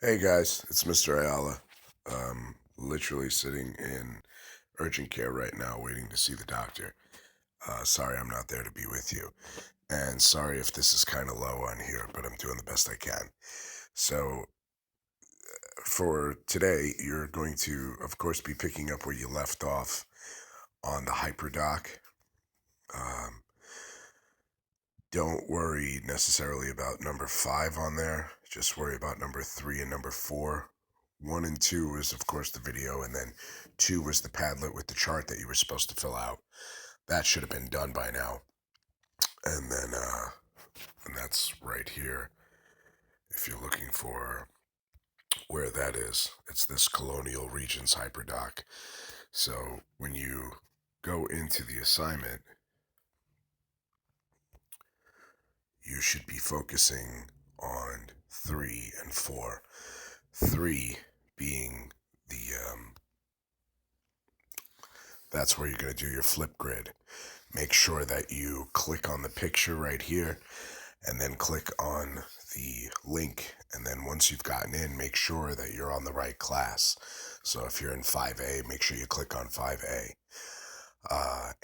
Hey guys, it's Mr. Ayala. Literally sitting in urgent care right now, waiting to see the doctor. Sorry I'm not there to be with you. And sorry if this is kind of low on here, but I'm doing the best I can. So, for today, you're going to, of course, be picking up where you left off on the hyperdoc. Um, don't worry necessarily about number five on there. Just worry about number three and number four. One and two is, of course, the video, and then two was the Padlet with the chart that you were supposed to fill out. That should have been done by now. And then, and that's right here. If you're looking for where that is, it's this Colonial Regions Hyperdoc. So when you go into the assignment, you should be focusing on three and four. Three being the that's where you're going to do your flip grid. Make sure that you click on the picture right here and then click on the link. And then once you've gotten in, make sure that you're on the right class. So if you're in 5A, make sure you click on 5A.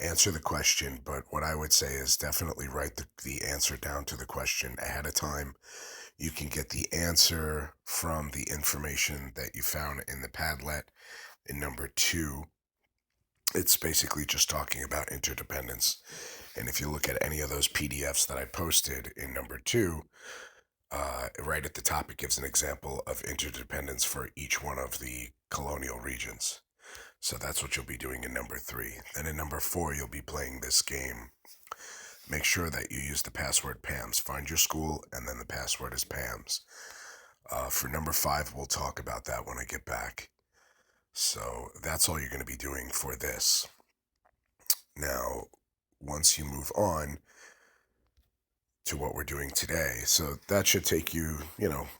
Answer the question, but what I would say is definitely write the answer down to the question ahead of time. You can get the answer from the information that you found in the Padlet in number two. It's basically just talking about interdependence. And if you look at any of those PDFs that I posted in number two, right at the top, it gives an example of interdependence for each one of the colonial regions. So that's what you'll be doing in number three. Then in number four, you'll be playing this game. Make sure that you use the password PAMS. Find your school, and then the password is PAMS. For number five, we'll talk about that when I get back. So that's all you're going to be doing for this. Now, once you move on to what we're doing today, so that should take you,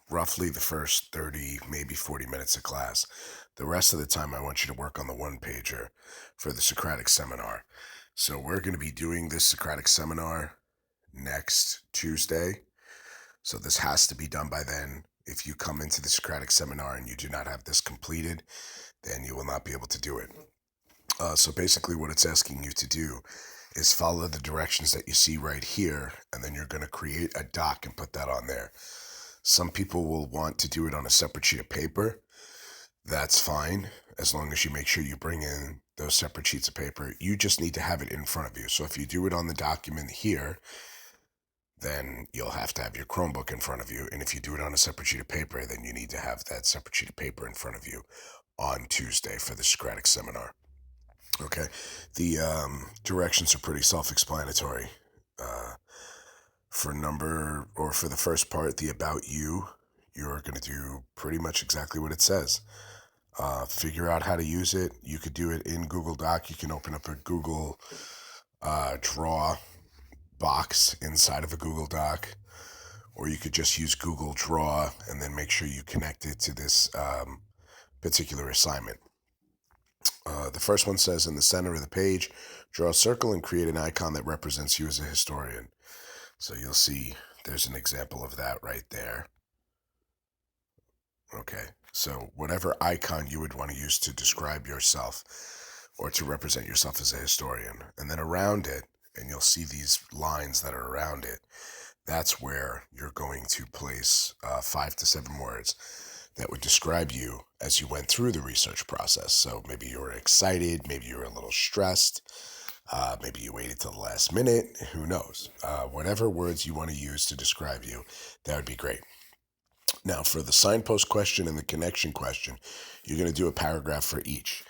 roughly the first 30, maybe 40 minutes of class. The rest of the time, I want you to work on the one pager for the Socratic seminar. So we're going to be doing this Socratic seminar next Tuesday. So this has to be done by then. If you come into the Socratic seminar and you do not have this completed, then you will not be able to do it. So basically what it's asking you to do is follow the directions that you see right here, and then you're going to create a doc and put that on there. Some people will want to do it on a separate sheet of paper. That's fine, as long as you make sure you bring in those separate sheets of paper. You just need to have it in front of you. So if you do it on the document here, then you'll have to have your Chromebook in front of you. And if you do it on a separate sheet of paper, then you need to have that separate sheet of paper in front of you on Tuesday for the Socratic seminar. Okay, the directions are pretty self-explanatory. Uh, for the first part, the about you, you're going to do pretty much exactly what it says. Figure out how to use it. You could do it in Google Doc. You can open up a Google Draw box inside of a Google Doc, or you could just use Google Draw and then make sure you connect it to this particular assignment. The first one says, in the center of the page, draw a circle and create an icon that represents you as a historian. So you'll see there's an example of that right there. Okay, so whatever icon you would want to use to describe yourself or to represent yourself as a historian. And then around it, and you'll see these lines that are around it, that's where you're going to place 5 to 7 words that would describe you as you went through the research process. So maybe you were excited, maybe you were a little stressed, maybe you waited till the last minute, who knows? Whatever words you want to use to describe you, that would be great. Now, for the signpost question and the connection question, you're going to do a paragraph for each.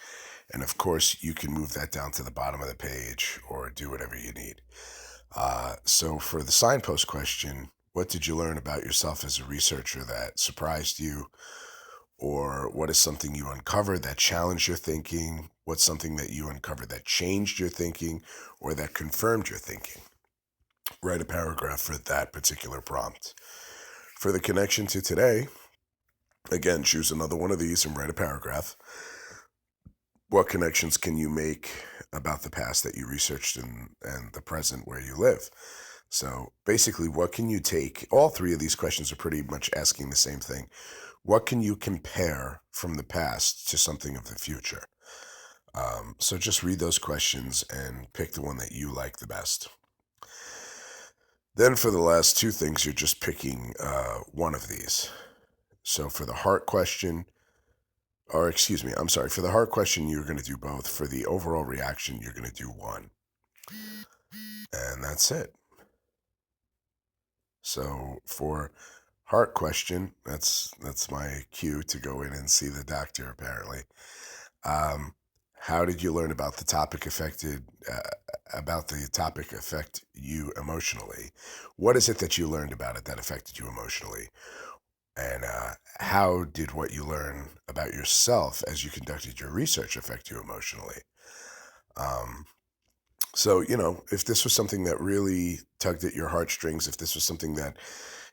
And of course, you can move that down to the bottom of the page or do whatever you need. So for the signpost question, what did you learn about yourself as a researcher that surprised you? Or what is something you uncovered that challenged your thinking? What's something that you uncovered that changed your thinking or that confirmed your thinking? Write a paragraph for that particular prompt. For the connection to today, again, choose another one of these and write a paragraph. What connections can you make about the past that you researched and the present where you live? So basically, what can you take? All three of these questions are pretty much asking the same thing. What can you compare from the past to something of the future? So just read those questions and pick the one that you like the best. Then for the last two things, you're just picking one of these. So for the heart question, or excuse me, I'm sorry, for the heart question, you're going to do both. For the overall reaction, you're going to do one. And that's it. So for heart question, that's my cue to go in and see the doctor apparently. Um, how did you learn about the topic affect you emotionally? What is it that you learned about it that affected you emotionally? And how did what you learn about yourself as you conducted your research affect you emotionally? Um, so, if this was something that really tugged at your heartstrings, if this was something that,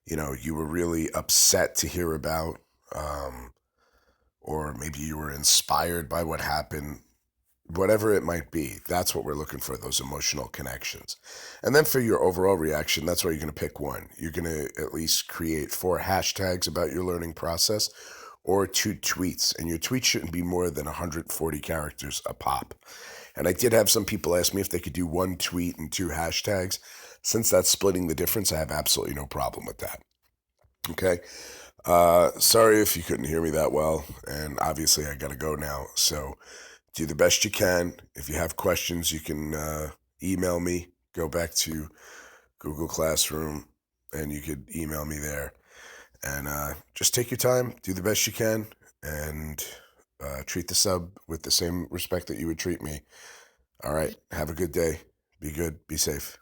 you were really upset to hear about, um, or maybe you were inspired by what happened, whatever it might be, that's what we're looking for, those emotional connections. And then for your overall reaction, that's why you're going to pick one. You're going to at least create 4 hashtags about your learning process or 2 tweets. And your tweet shouldn't be more than 140 characters a pop. And I did have some people ask me if they could do 1 tweet and 2 hashtags. Since that's splitting the difference, I have absolutely no problem with that. Okay. Sorry if you couldn't hear me that well. And obviously, I got to go now. So, do the best you can. If you have questions, you can email me. Go back to Google Classroom and you could email me there. And just take your time, do the best you can, and treat the sub with the same respect that you would treat me. All right. Have a good day. Be good. Be safe.